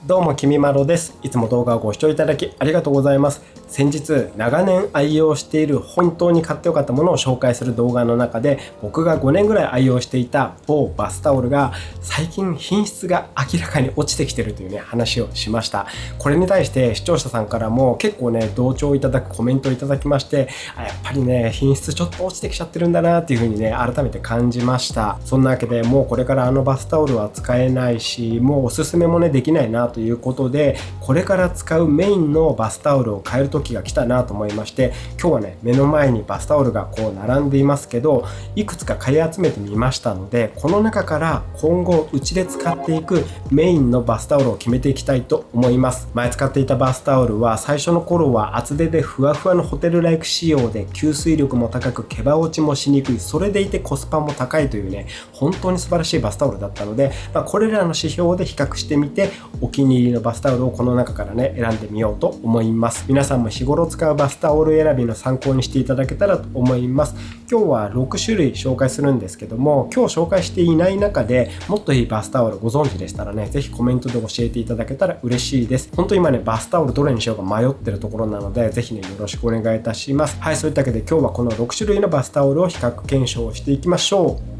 どうもきみまろです。いつも動画をご視聴いただきありがとうございます。先日長年愛用している本当に買ってよかったものを紹介する動画の中で、僕が5年ぐらい愛用していた某バスタオルが最近品質が明らかに落ちてきてるというね話をしました。これに対して視聴者さんからも結構ね同調いただくコメントをいただきまして、やっぱりね品質ちょっと落ちてきちゃってるんだなっていう風にね改めて感じました。そんなわけでもうこれからあのバスタオルは使えないし、もうおすすめもねできないなということで、これから使うメインのバスタオルを変える時が来たなと思いまして、今日はね目の前にバスタオルがこう並んでいますけど、いくつか買い集めてみましたので、この中から今後うちで使っていくメインのバスタオルを決めていきたいと思います。前使っていたバスタオルは最初の頃は厚手でふわふわのホテルライク仕様で、吸水力も高く毛羽落ちもしにくい、それでいてコスパも高いというね本当に素晴らしいバスタオルだったので、これらの指標で比較してみてお気に入りのバスタオルをこの中からね選んでみようと思います。皆さんも日頃使うバスタオル選びの参考にしていただけたらと思います。今日は6種類紹介するんですけども、今日紹介していない中でもっといいバスタオルご存知でしたらね、ぜひコメントで教えていただけたら嬉しいです。本当今ねバスタオルどれにしようか迷ってるところなので、ぜひねよろしくお願いいたします。はい、そういったわけで今日はこの6種類のバスタオルを比較検証していきましょう。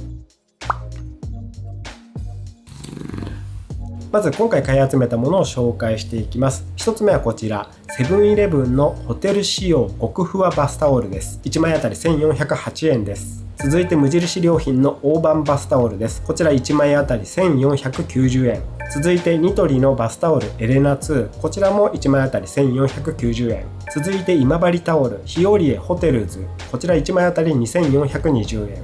まず今回買い集めたものを紹介していきます。1つ目はこちら、セブンイレブンのホテル仕様極ふわバスタオルです。1枚あたり1408円です。続いて無印良品の大判バスタオルです。こちら1枚あたり1490円。続いてニトリのバスタオルエレナ2、こちらも1枚あたり1490円。続いて今治タオルヒオリエホテルズ、こちら1枚あたり2420円。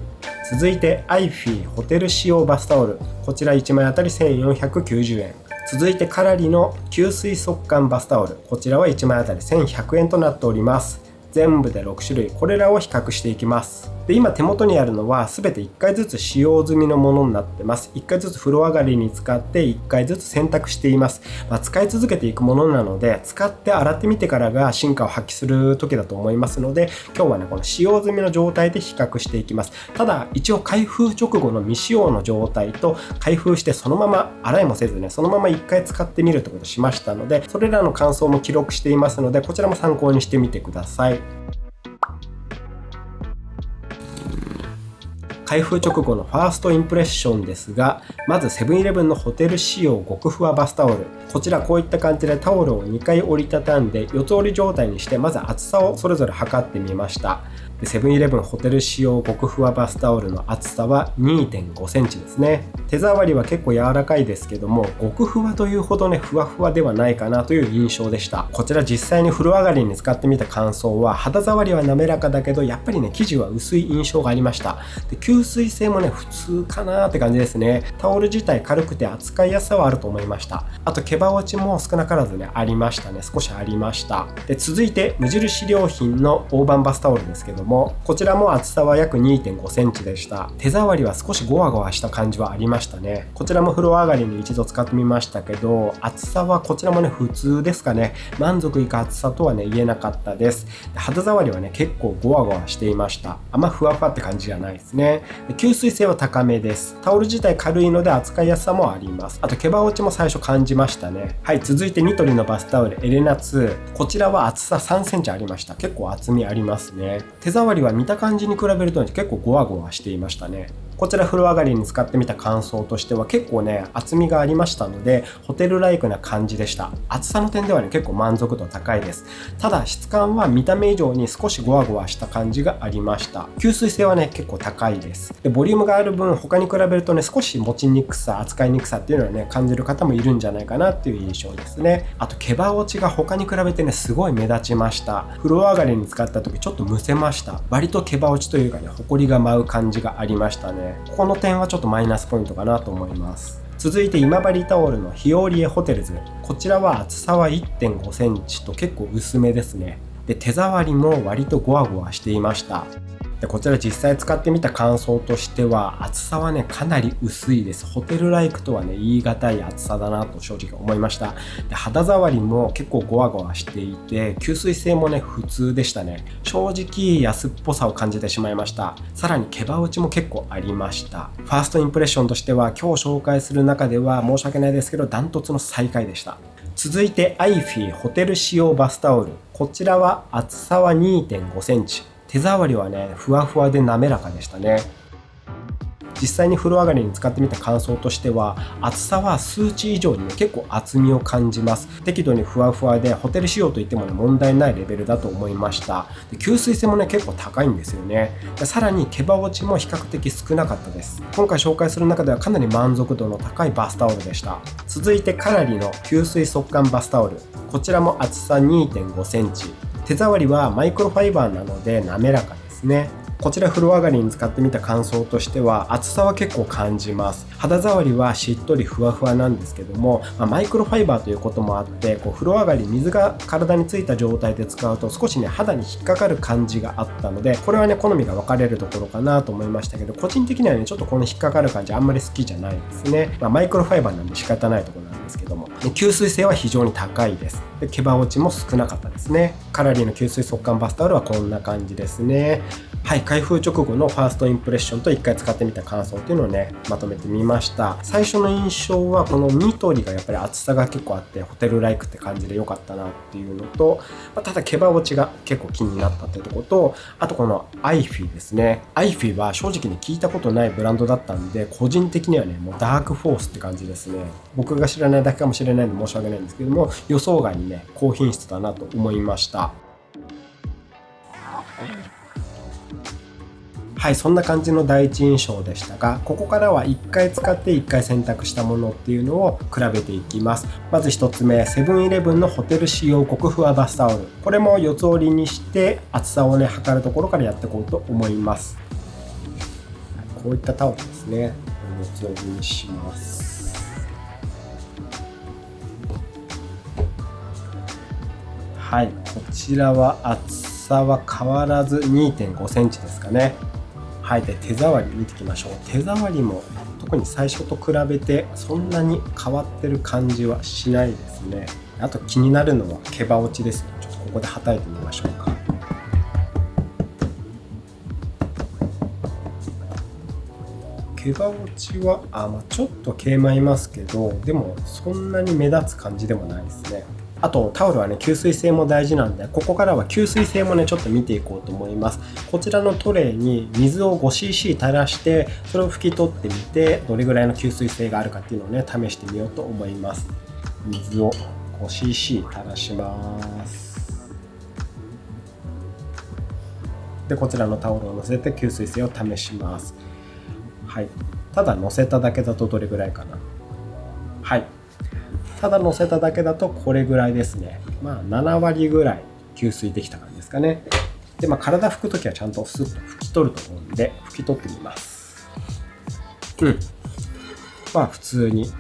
続いてアイフィーホテル仕様バスタオル、こちら1枚あたり1490円。続いてカラリの吸水速乾バスタオル、こちらは1枚あたり1100円となっております。全部で6種類、これらを比較していきます。で今手元にあるのは全て1回ずつ使用済みのものになってます。1回ずつ風呂上がりに使って1回ずつ洗濯しています。使い続けていくものなので、使って洗ってみてからが進化を発揮する時だと思いますので、今日はねこの使用済みの状態で比較していきます。ただ一応開封直後の未使用の状態と、開封してそのまま洗いもせずねそのまま1回使ってみるってことをしましたので、それらの感想も記録していますので、こちらも参考にしてみてください。開封直後のファーストインプレッションですが、まずセブンイレブンのホテル仕様極ふわバスタオル、こちらこういった感じでタオルを2回折りたたんで四つ折り状態にして、まず厚さをそれぞれ測ってみました。セブンイレブンホテル仕様極ふわバスタオルの厚さは 2.5 センチですね。手触りは結構柔らかいですけども、極ふわというほどねふわふわではないかなという印象でした。こちら実際に風呂上がりに使ってみた感想は、肌触りは滑らかだけどやっぱりね生地は薄い印象がありました。で吸水性もね普通かなって感じですね。タオル自体軽くて扱いやすさはあると思いました。あと毛羽落ちも少なからずねありましたね。少しありました。で続いて無印良品の大判バスタオルですけども、こちらも厚さは約 2.5 センチでした。手触りは少しゴワゴワした感じはありましたね。こちらも風呂上がりに一度使ってみましたけど、厚さはこちらもね普通ですかね。満足いく厚さとはね言えなかったです。肌触りはね結構ゴワゴワしていました。あんまふわふわって感じじゃないですね。吸水性は高めです。タオル自体軽いので扱いやすさもあります。あと毛羽落ちも最初感じましたね。はい、続いてニトリのバスタオルエレナ2、こちらは厚さ3センチありました。結構厚みありますね。手触りは見た感じに比べると結構ゴワゴワしていましたね。こちら風呂上がりに使ってみた感想としては結構ね厚みがありましたので、ホテルライクな感じでした。厚さの点ではね結構満足度高いです。ただ質感は見た目以上に少しゴワゴワした感じがありました。吸水性はね結構高いです。でボリュームがある分他に比べるとね少し持ちにくさ、扱いにくさっていうのはね感じる方もいるんじゃないかなっていう印象ですね。あと毛羽落ちが他に比べてねすごい目立ちました。風呂上がりに使った時ちょっとむせました。割と毛羽落ちというかねホコリが舞う感じがありましたね。この点はちょっとマイナスポイントかなと思います。続いて今治タオルのヒオリエホテルズ、こちらは厚さは 1.5 センチと結構薄めですね。で手触りも割とゴワゴワしていました。でこちら実際使ってみた感想としては、厚さはねかなり薄いです。ホテルライクとはね言い難い厚さだなと正直思いました。で肌触りも結構ゴワゴワしていて、吸水性もね普通でしたね。正直安っぽさを感じてしまいました。さらに毛羽落ちも結構ありました。ファーストインプレッションとしては今日紹介する中では申し訳ないですけどダントツの最下位でした。続いてアイフィーホテル仕様バスタオル。こちらは厚さは 2.5 センチ。手触りはねふわふわで滑らかでしたね。実際に風呂上がりに使ってみた感想としては、厚さは数値以上にね結構厚みを感じます。適度にふわふわでホテル仕様といってもね問題ないレベルだと思いました。で吸水性もね結構高いんですよね。でさらに毛羽落ちも比較的少なかったです。今回紹介する中ではかなり満足度の高いバスタオルでした。続いてカラリの吸水速乾バスタオル。こちらも厚さ 2.5 センチ。手触りはマイクロファイバーなので滑らかですね。こちら風呂上がりに使ってみた感想としては、厚さは結構感じます。肌触りはしっとりふわふわなんですけども、マイクロファイバーということもあって、風呂上がり水が体についた状態で使うと少しね肌に引っかかる感じがあったので、これはね好みが分かれるところかなと思いましたけど、個人的にはねちょっとこの引っかかる感じあんまり好きじゃないですね。マイクロファイバーなんで仕方ないところなんですけども、吸水性は非常に高いです。で毛羽落ちも少なかったですね。カラリーの吸水速乾バスタオルはこんな感じですね。はい、開封直後のファーストインプレッションと1回使ってみた感想っていうのをねまとめてみました。最初の印象はこの緑がやっぱり厚さが結構あってホテルライクって感じで良かったなっていうのと、ただ毛羽落ちが結構気になったってとこと、あとこのアイフィですね。アイフィは正直に聞いたことないブランドだったんで、個人的にはねもうダークフォースって感じですね。僕が知らないだけかもしれないので申し訳ないんですけども、予想外にね高品質だなと思いました。はい、そんな感じの第一印象でしたが、ここからは1回使って1回選択したものっていうのを比べていきます。まず1つ目、セブンイレブンのホテル仕様極ふわバスタオル。これも四つ折りにして厚さをね測るところからやっていこうと思います。こういったタオルですね、四つ折りにします。はい、こちらは厚さは変わらず 2.5 センチですかね。はい、で手触り見ていきましょう。手触りも特に最初と比べてそんなに変わってる感じはしないですね。あと気になるのは毛羽落ちですね。ちょっとここではたいてみましょうか。毛羽落ちはちょっと毛舞いますけど、でもそんなに目立つ感じでもないですね。あとタオルはね吸水性も大事なんで、ここからは吸水性もねちょっと見ていこうと思います。こちらのトレイに水を 5cc 垂らしてそれを拭き取ってみて、どれぐらいの吸水性があるかっていうのをね試してみようと思います。水を 5cc 垂らします。でこちらのタオルを乗せて吸水性を試します。はい、ただ乗せただけだとどれぐらいかな。はい、ただ乗せただけだとこれぐらいですね。7割ぐらい吸水できた感じですかね。で体拭くときはちゃんとスッと拭き取ると思うんで拭き取ってみます。普通に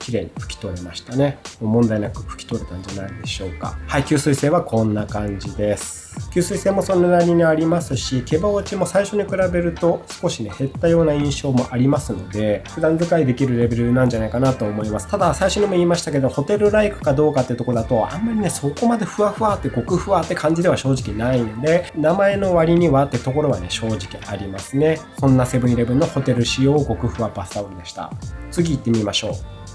綺麗に拭き取れましたね。問題なく拭き取れたんじゃないでしょうか。はい、吸水性はこんな感じです。吸水性もそれなりにありますし、毛羽落ちも最初に比べると少しね減ったような印象もありますので、普段使いできるレベルなんじゃないかなと思います。ただ最初にも言いましたけど、ホテルライクかどうかってとこだとあんまりねそこまでふわふわって極ふわって感じでは正直ないので、名前の割にはってところはね正直ありますね。そんなセブンイレブンのホテル仕様極ふわバスタオルでした。次行ってみましょう。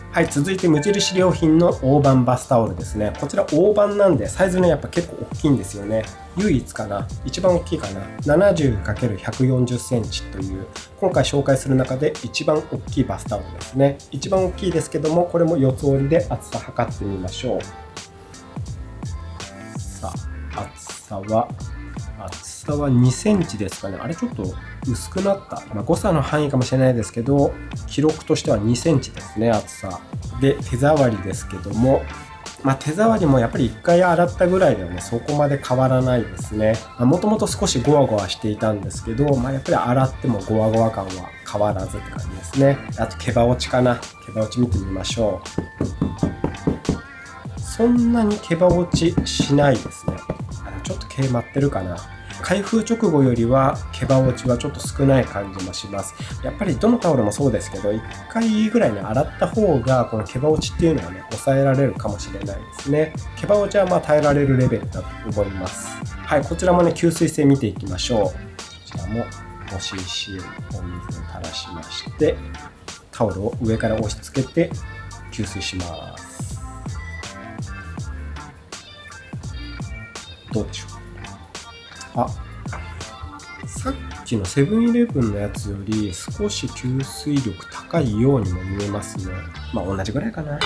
はい、続いて無印良品の大判バスタオルですね。こちら大判なんでサイズねやっぱ結構大きいんですよね。唯一かな、一番大きいかな、70×140 センチという今回紹介する中で一番大きいバスタオルですね。一番大きいですけども、これも四つ折りで厚さ測ってみましょう。さあ厚さは2センチですかね。あれちょっと薄くなった、誤差の範囲かもしれないですけど、記録としては2センチですね、厚さで。手触りですけども、手触りもやっぱり1回洗ったぐらいではねそこまで変わらないですね。もともと少しゴワゴワしていたんですけど、やっぱり洗ってもゴワゴワ感は変わらずって感じですね。あと毛羽落ちかな。毛羽落ち見てみましょう。そんなに毛羽落ちしないですね。ちょっと毛舞ってるかな。開封直後よりは毛羽落ちはちょっと少ない感じもします。やっぱりどのタオルもそうですけど、1回ぐらいね洗った方がこの毛羽落ちっていうのはね抑えられるかもしれないですね。毛羽落ちはまあ耐えられるレベルだと思います。はい、こちらもね吸水性見ていきましょう。こちらも 5cc お水を垂らしまして、タオルを上から押し付けて吸水します。どうでしょう。あ、さっきのセブンイレブンのやつより少し吸水力高いようにも見えますね。まあ同じぐらいかな。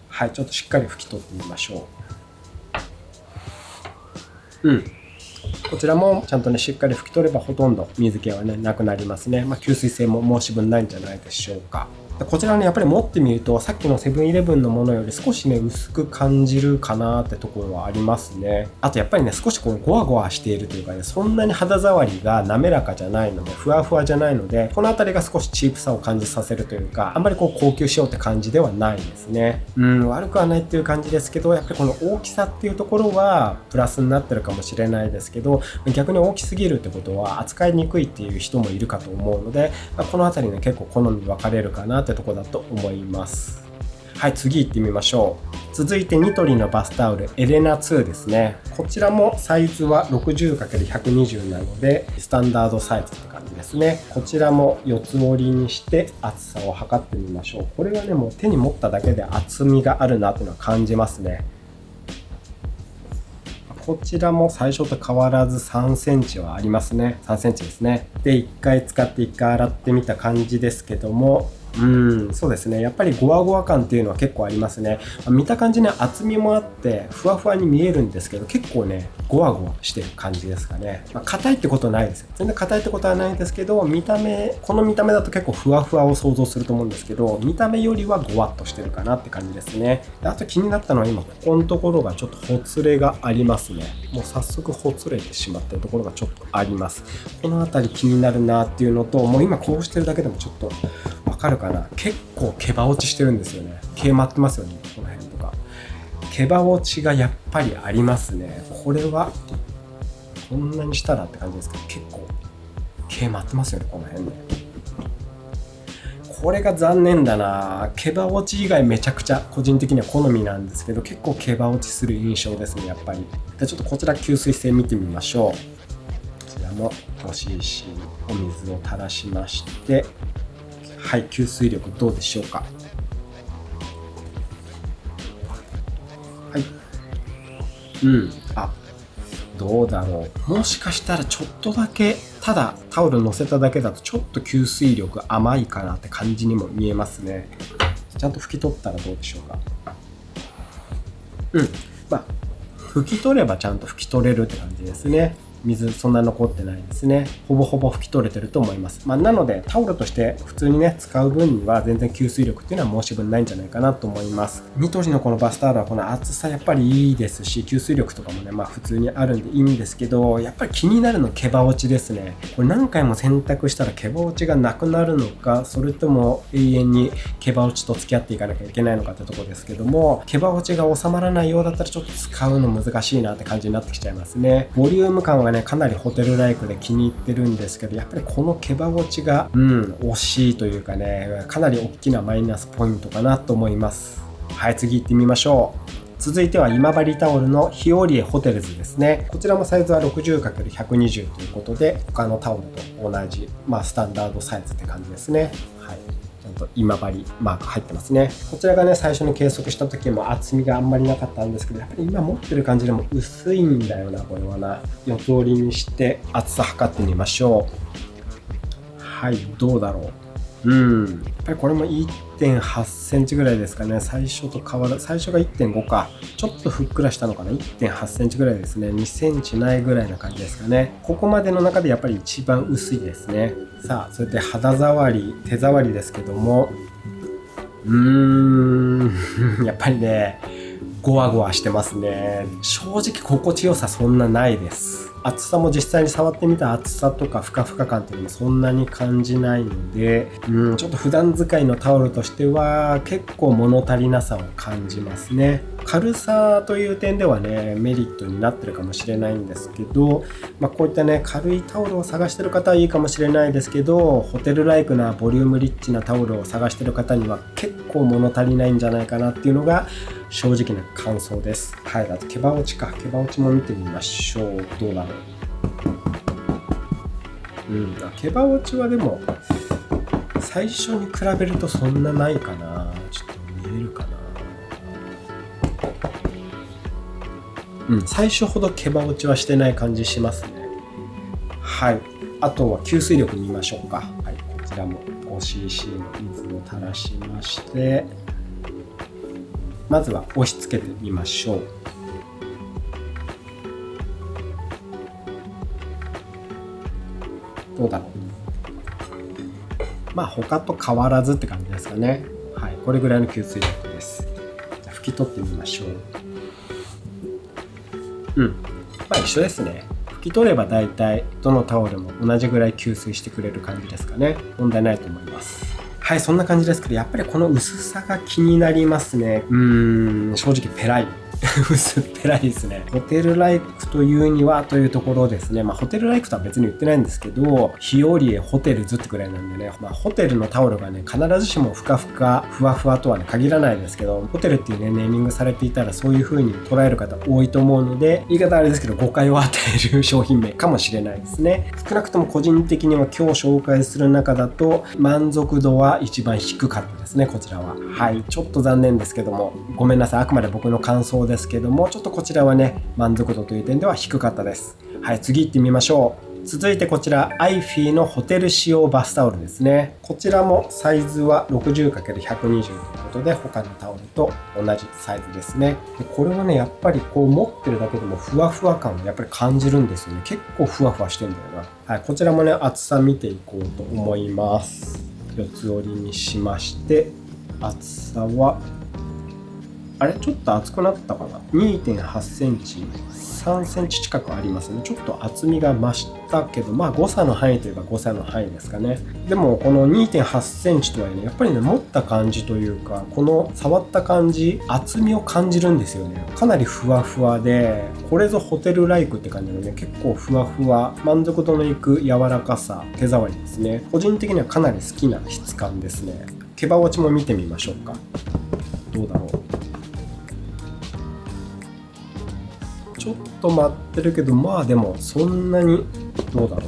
はい、ちょっとしっかり拭き取ってみましょう。こちらもちゃんとねしっかり拭き取ればほとんど水気はねなくなりますね。吸水性も申し分ないんじゃないでしょうか。こちらねやっぱり持ってみるとさっきのセブンイレブンのものより少しね薄く感じるかなってところはありますね。あとやっぱりね少しこうゴワゴワしているというかね、そんなに肌触りが滑らかじゃないのでふわふわじゃないので、この辺りが少しチープさを感じさせるというか、あんまりこう高級仕様って感じではないですね。悪くはないっていう感じですけど、やっぱりこの大きさっていうところはプラスになってるかもしれないですけど、逆に大きすぎるってことは扱いにくいっていう人もいるかと思うので、この辺りね結構好み分かれるかなってところだと思います。はい、次行ってみましょう。続いてニトリのバスタオルエレナ2ですね。こちらもサイズは 60×120 なのでスタンダードサイズって感じですね。こちらも四つ折りにして厚さを測ってみましょう。これはねもう手に持っただけで厚みがあるなっていうのは感じますね。こちらも最初と変わらず3センチはありますね。3センチですね。で1回使って1回洗ってみた感じですけども、そうですね。やっぱりゴワゴワ感っていうのは結構ありますね。見た感じね、厚みもあってふわふわに見えるんですけど、結構ねゴワゴワしてる感じですかね。硬いってことはないですよ。全然硬いってことはないんですけど、この見た目だと結構ふわふわを想像すると思うんですけど、見た目よりはゴワッとしてるかなって感じですね。であと気になったのは今ここのところがちょっとほつれがありますね。もう早速ほつれてしまってるところがちょっとあります。この辺り気になるなっていうのと、もう今こうしてるだけでもちょっとわかるかな。結構毛羽落ちしてるんですよね。毛舞ってますよね、この辺とか。毛羽落ちがやっぱりありますね。これはこんなにしたらって感じですけど、結構毛舞ってますよね、この辺ね。これが残念だな。毛羽落ち以外めちゃくちゃ個人的には好みなんですけど、結構毛羽落ちする印象ですね、やっぱり。でちょっとこちら吸水性見てみましょう。こちらも 5cc お水を垂らしまして、はい、吸水力どうでしょうか。はい、どうだろう。もしかしたらちょっとだけ、ただタオル乗せただけだとちょっと吸水力甘いかなって感じにも見えますね。ちゃんと拭き取ったらどうでしょうか。拭き取ればちゃんと拭き取れるって感じですね。水そんな残ってないですね。ほぼほぼ拭き取れてると思います。なのでタオルとして普通にね使う分には全然吸水力っていうのは申し分ないんじゃないかなと思います。ニトリのこのバスタオルはこの厚さやっぱりいいですし、吸水力とかもね普通にあるんでいいんですけど、やっぱり気になるの毛羽落ちですね。これ何回も洗濯したら毛羽落ちがなくなるのか、それとも永遠に毛羽落ちと付き合っていかなきゃいけないのかってところですけども、毛羽落ちが収まらないようだったらちょっと使うの難しいなって感じになってきちゃいますね。ボリューム感はねかなりホテルライクで気に入ってるんですけど、やっぱりこの毛羽落ちが惜しいというかね、かなり大きなマイナスポイントかなと思います。はい、次行ってみましょう。続いては今治タオルのヒオリエホテルズですね。こちらもサイズは 60×120 ということで、他のタオルと同じ、スタンダードサイズって感じですね。はい、ちゃんと今治マーク入ってますね。こちらがね最初に計測した時も厚みがあんまりなかったんですけど、やっぱり今持ってる感じでも薄いんだよな、これはな。四つ折りにして厚さ測ってみましょう。はい、どうだろう。やっぱりこれも 1.8 センチぐらいですかね。最初と変わる。最初が 1.5 か。ちょっとふっくらしたのかな。 1.8 センチぐらいですね。2センチないぐらいな感じですかね。ここまでの中でやっぱり一番薄いですね。さあ、それで肌触り、手触りですけども、やっぱりね、ゴワゴワしてますね。正直心地よさそんなないです。厚さも実際に触ってみた厚さとかふかふか感っていうのもそんなに感じないので、ちょっと普段使いのタオルとしては結構物足りなさを感じますね。軽さという点ではねメリットになってるかもしれないんですけど、こういったね軽いタオルを探してる方はいいかもしれないですけど、ホテルライクなボリュームリッチなタオルを探してる方には結構物足りないんじゃないかなっていうのが正直な感想です。はい、あと毛羽落ちも見てみましょう。どうだろう。毛羽落ちはでも最初に比べるとそんなないかな。ちょっと見えるかな。最初ほど毛羽落ちはしてない感じしますね。はい、あとは吸水力見ましょうか。はい、こちらも 5cc の水を垂らしまして、まずは押し付けてみましょう。どうだろう。他と変わらずって感じですかね。はい、これぐらいの吸水力です。じゃあ拭き取ってみましょう。一緒ですね。拭き取れば大体どのタオルも同じぐらい吸水してくれる感じですかね。問題ないと思います。はい、そんな感じですけど、やっぱりこの薄さが気になりますね。正直ペライ薄っぺらいですね。ホテルライクというにはというところですね。ホテルライクとは別に言ってないんですけど、日和ホテルズってくらいなんでね、ホテルのタオルがね必ずしもふかふかふわふわとはね限らないですけど、ホテルっていうねネーミングされていたらそういう風に捉える方多いと思うので、言い方あれですけど誤解を与える商品名かもしれないですね。少なくとも個人的には今日紹介する中だと満足度は一番低かったですね、こちらは。はい、ちょっと残念ですけども、ごめんなさい。あくまで僕の感想ですけども、ちょっとこちらはね満足度という点では低かったです。はい、次行ってみましょう。続いてこちらアイフィーのホテル仕様バスタオルですね。こちらもサイズは 60×120 ということで他のタオルと同じサイズですね。でこれはねやっぱりこう持ってるだけでもふわふわ感をやっぱり感じるんですよね。結構ふわふわしてるんだよな。はい、こちらもね厚さ見ていこうと思います。四つ折りにしまして、厚さはちょっと厚くなったかな。 2.8 センチ3センチ近くありますね。ちょっと厚みが増したけど、誤差の範囲といえば誤差の範囲ですかね。でもこの 2.8 センチとはいえね、やっぱりね持った感じというか、この触った感じ、厚みを感じるんですよね。かなりふわふわで、これぞホテルライクって感じのね、結構ふわふわ、満足度のいく柔らかさ、手触りですね。個人的にはかなり好きな質感ですね。毛羽落ちも見てみましょうか。どうだろう。ちょっと舞ってるけど、でもそんなにどうだろう、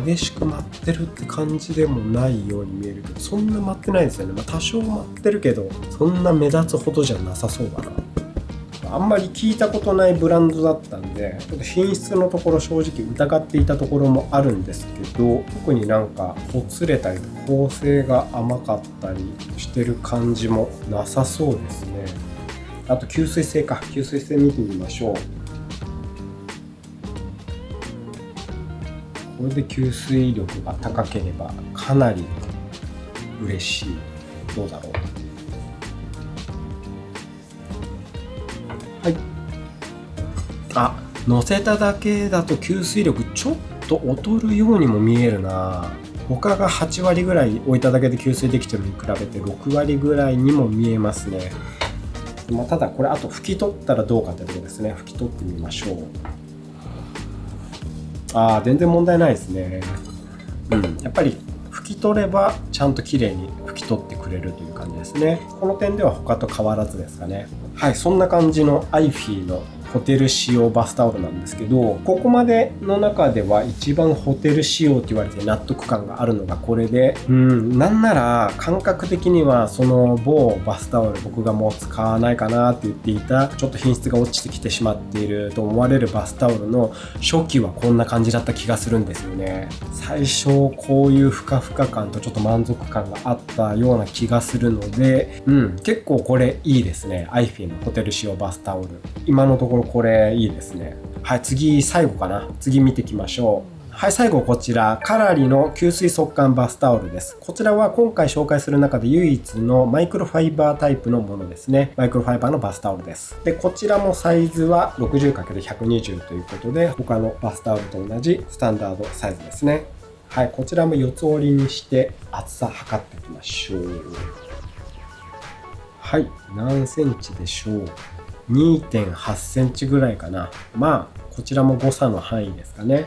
激しく舞ってるって感じでもないように見えるけど、そんな舞ってないですよね。多少舞ってるけどそんな目立つほどじゃなさそうだな。あんまり聞いたことないブランドだったんで、ちょっと品質のところ正直疑っていたところもあるんですけど、特になんかほつれたり構成が甘かったりしてる感じもなさそうですね。あと吸水性見てみましょう。これで吸水力が高ければかなり嬉しい。どうだろう。はい。乗せただけだと吸水力ちょっと劣るようにも見えるな。他が8割ぐらい置いただけで吸水できてるのに比べて6割ぐらいにも見えますね。ただこれあと拭き取ったらどうかってところですね。拭き取ってみましょう。全然問題ないですね。やっぱり拭き取ればちゃんと綺麗に拭き取ってくれるという感じですね。この点では他と変わらずですかね。はい、そんな感じのアイフィーのホテル仕様バスタオルなんですけど、ここまでの中では一番ホテル仕様って言われて納得感があるのがこれで、なんなら感覚的にはその某バスタオル、僕がもう使わないかなって言っていたちょっと品質が落ちてきてしまっていると思われるバスタオルの初期はこんな感じだった気がするんですよね。最初こういうふかふか感とちょっと満足感があったような気がするので、結構これいいですね。アイフィーのホテル仕様バスタオル、今のところこれいいですね。はい、最後かな。次見ていきましょう。はい、最後こちら、カラリの吸水速乾バスタオルです。こちらは今回紹介する中で唯一のマイクロファイバータイプのものですね。マイクロファイバーのバスタオルです。で、こちらもサイズは 60×120 ということで、他のバスタオルと同じスタンダードサイズですね。はい、こちらも四つ折りにして厚さ測っていきましょう。はい、何センチでしょう。2.8 センチぐらいかな。まあ、こちらも誤差の範囲ですかね。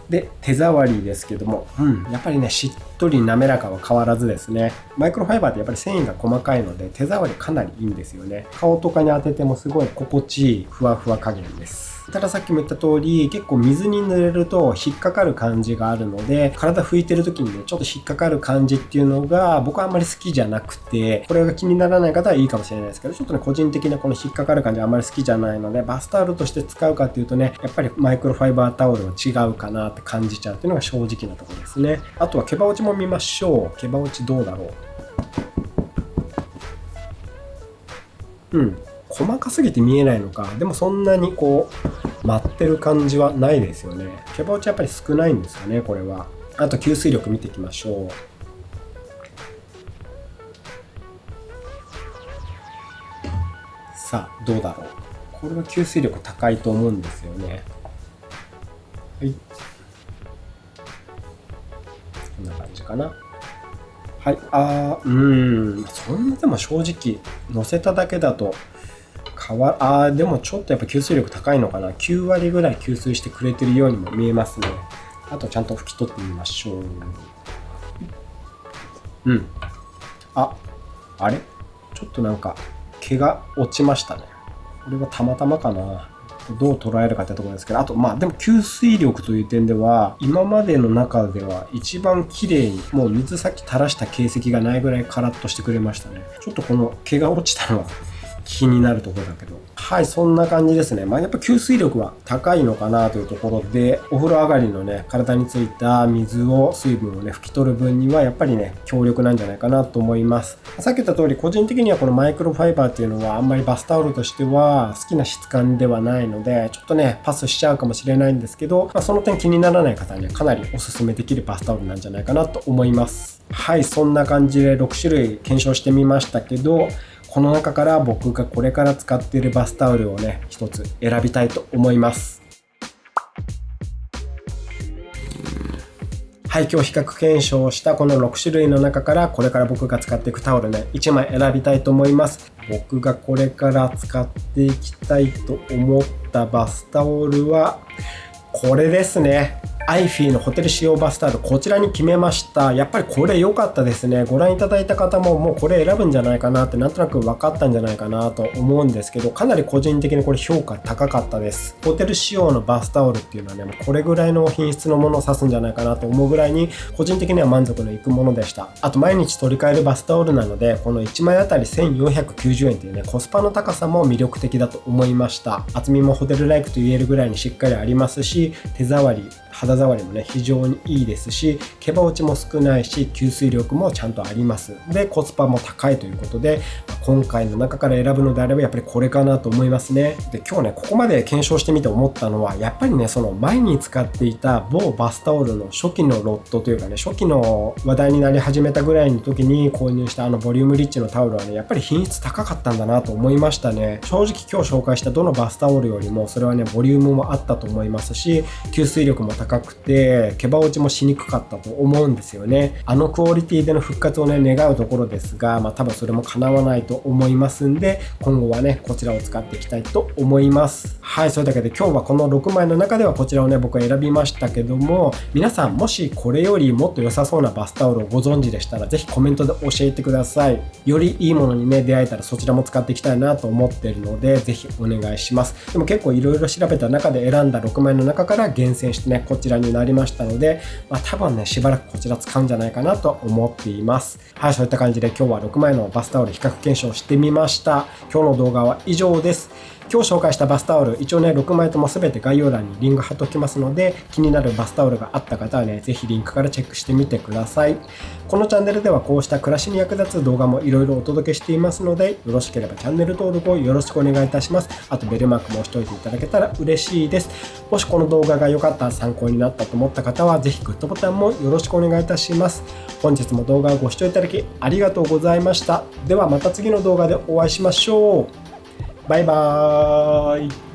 で、手触りですけども、やっぱりね、しっとり滑らかは変わらずですね。マイクロファイバーってやっぱり繊維が細かいので、手触りかなりいいんですよね。顔とかに当ててもすごい心地いいふわふわ加減です。たださっきも言った通り、結構水に濡れると引っかかる感じがあるので、体拭いてる時にね、ちょっと引っかかる感じっていうのが僕はあんまり好きじゃなくて、これが気にならない方はいいかもしれないですけど、ちょっとね、個人的なこの引っかかる感じはあんまり好きじゃないので、バスタオルとして使うかっていうとね、やっぱりマイクロファイバータオルは違うかなって感じちゃうっていうのが正直なところですね。あとは毛羽落ちも見ましょう。毛羽落ちどうだろう。細かすぎて見えないのか。でもそんなにこう舞ってる感じはないですよね。毛羽落ちやっぱり少ないんですかね、これは。あと吸水力見ていきましょう。さあどうだろう。これは吸水力高いと思うんですよね。はい、こんな感じかな。はい、そんなでも正直乗せただけだとでもちょっとやっぱ吸水力高いのかな。9割ぐらい吸水してくれてるようにも見えますね。あとちゃんと拭き取ってみましょう。あれちょっとなんか毛が落ちましたね。これはたまたまかな。どう捉えるかってところですけど、あとでも吸水力という点では今までの中では一番綺麗に、もう水先垂らした形跡がないぐらいカラッとしてくれましたね。ちょっとこの毛が落ちたのは気になるところだけど、はい、そんな感じですね。やっぱ吸水力は高いのかなというところで、お風呂上がりのね、体についた水分をね、拭き取る分にはやっぱりね、強力なんじゃないかなと思います。さっき言った通り、個人的にはこのマイクロファイバーっていうのはあんまりバスタオルとしては好きな質感ではないので、ちょっとね、パスしちゃうかもしれないんですけど、その点気にならない方にはかなりおすすめできるバスタオルなんじゃないかなと思います。はい、そんな感じで6種類検証してみましたけど、この中から僕がこれから使っているバスタオルをね、一つ選びたいと思います。はい、今日比較検証したこの6種類の中からこれから僕が使っていくタオルね、1枚選びたいと思います。僕がこれから使っていきたいと思ったバスタオルはこれですね。アイフィーのホテル仕様バスタオル、こちらに決めました。やっぱりこれ良かったですね。ご覧いただいた方ももうこれ選ぶんじゃないかなってなんとなく分かったんじゃないかなと思うんですけど、かなり個人的にこれ評価高かったです。ホテル仕様のバスタオルっていうのはね、もうこれぐらいの品質のものを指すんじゃないかなと思うぐらいに個人的には満足のいくものでした。あと毎日取り替えるバスタオルなので、この1枚あたり1490円っていうね、コスパの高さも魅力的だと思いました。厚みもホテルライクと言えるぐらいにしっかりありますし、手触り肌触りもね非常にいいですし、毛羽落ちも少ないし、吸水力もちゃんとあります。でコスパも高いということで、今回の中から選ぶのであればやっぱりこれかなと思いますね。で今日ね、ここまで検証してみて思ったのは、やっぱりね、その前に使っていた某バスタオルの初期のロットというかね、初期の話題になり始めたぐらいの時に購入したボリュームリッチのタオルはね、やっぱり品質高かったんだなと思いましたね。正直今日紹介したどのバスタオルよりもそれはね、ボリュームもあったと思いますし、吸水力も高くて毛羽落ちもしにくかったと思うんですよね。クオリティでの復活をね願うところですが、多分それも叶わないと思いますんで、今後はねこちらを使っていきたいと思います。はい、それだけで今日はこの6枚の中ではこちらをね僕は選びましたけども、皆さんもしこれよりもっと良さそうなバスタオルをご存知でしたら、ぜひコメントで教えてください。よりいいものにね出会えたらそちらも使っていきたいなと思っているので、ぜひお願いします。でも結構いろいろ調べた中で選んだ6枚の中から厳選してねこちらになりましたので、多分ねしばらくこちら使うんじゃないかなと思っています。はい、そういった感じで今日は6枚のバスタオル比較検証してみました。今日の動画は以上です。今日紹介したバスタオル、一応ね6枚とも全て概要欄にリンク貼っておきますので、気になるバスタオルがあった方はねぜひリンクからチェックしてみてください。このチャンネルではこうした暮らしに役立つ動画もいろいろお届けしていますので、よろしければチャンネル登録をよろしくお願いいたします。あとベルマークも押しておいていただけたら嬉しいです。もしこの動画が良かった、参考考になったと思った方はぜひグッドボタンもよろしくお願いいたします。本日も動画をご視聴いただきありがとうございました。ではまた次の動画でお会いしましょう。バイバーイ。